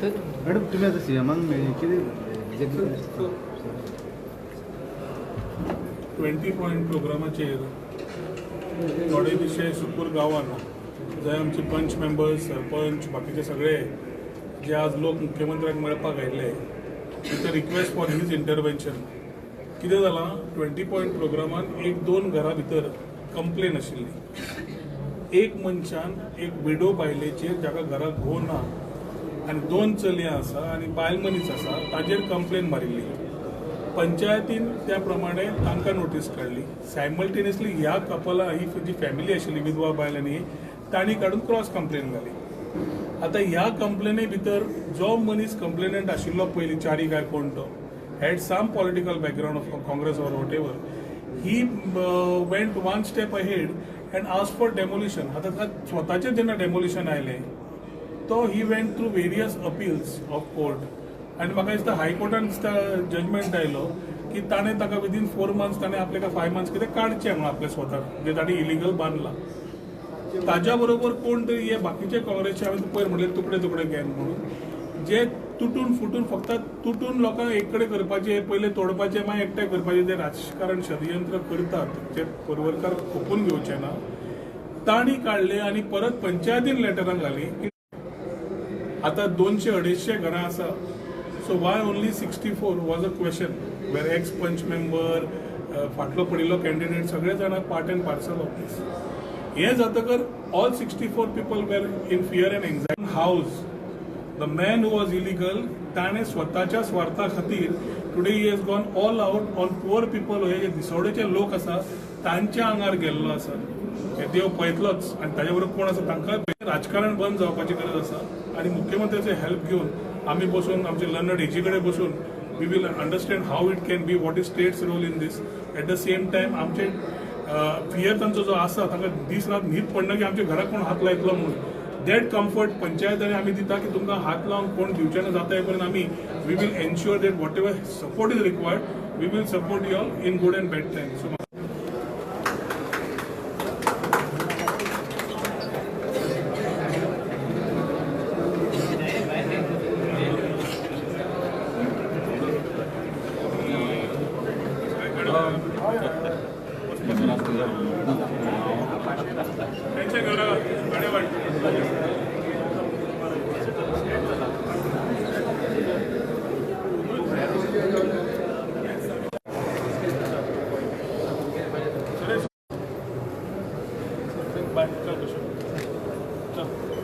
madam तुम्ही आता सीएमांक मेळ्ळी कितें 20 पॉयंट प्रोग्रामाचेर थोडे विषय सुपूर गांवान जंय आमचे पंच मेंबर्स सरपंच बाकीचे सगळे जे आज लोक मुख्यमंत्र्याक मेळपाक आयिल्ले with request for his intervention कितें जालां 20 पॉयंट प्रोग्रामान 1-2 घरां भितर कंप्लेन आशिल्ली एक मनशान एक विडो बायलेचेर जाका घराक घोव ना आनी 2 चलयां आसा आनी बायल मनीस आसा ताजेर कंप्लेन मारिल्ली पंचायतीन त्या प्रमाणे तांकां नोटीस काडली सायमल्टेनियसली ह्या कपला ही जी फॅमिली आशिल्ली विधवा बायल आनी तांणी काडून क्रॉस कंप्लेन घाली आतां ह्या कंप्लेनी भितर जो मनीस कंप्लेनंट आशिल्लो पयलीं चारी काय कोण तो had some political background of Congress or whatever he went 1 step ahead and ask for demolition आतां स्वताचें जेन्ना डेमोलिशन आयलें तो he went through various appeals of court आनी म्हाका दिसता हायकोर्टान दिसता जजमेंट आयलो की ताणें ताका विदीन 4 मंथ्स ताणें आपल्याक 5 मंथ्स कितें काडचें म्हणून आपल्या स्वताक जे ताणें इलिगल बांदलां ताज्या बरोबर कोण तरी हे बाकीचे काँग्रेसचे हांवें पयर म्हणलें तुकडे तुकडे गँग म्हणून जे तुटून फुटून फक्त तुटून लोकांक एक कडेन करपाचे पयले तोडपाचे मागीर एकठांय करपाचे जे राजकारण षडयंत्र करतात जे परवरकार खपून घेवचे ना तांणी काडले आनी परत पंचायतीन लेटरां घाली आतां 200-250 घरां आसा so why only 64 was a question where ex panch member फाटलो पडिल्लो कॅन्डिडेट सगळे जाण part and parcel of this हे जातकर all 64 people were in fear and anxiety how's the man who was illegal ताणें स्वताच्या स्वार्था खातीर today he has gone all out on poor people हे जे दिसवडेचे लोक आसा तांच्या आंगार गेल्लो आसा हे देव पळयतलोच आनी ताजे बरोबर कोण आसा तांकां राजकारण बंद जावपाची गरज आसा आनी मुख्यमंत्र्याचे हेल्प घेवन आमी बसून आमचे लर्नड एजी कडेन बसून we will understand how it can be what is state's role in this at the same time आमचे फियर तांचो जो आसा तांकां दीस रात न्हीद पडना की आमच्या घराक कोण हात लायतलो म्हणून दॅट कम्फर्ट पंचायतांनी आमी दिता की तुमकां हात लावन कोण दिवचे ना जाता हे पर्यंत आमी we will ensure that whatever support is required we will support you all in good and bad time so त्यांच्या घरात गाड्या वाटतात बाय चल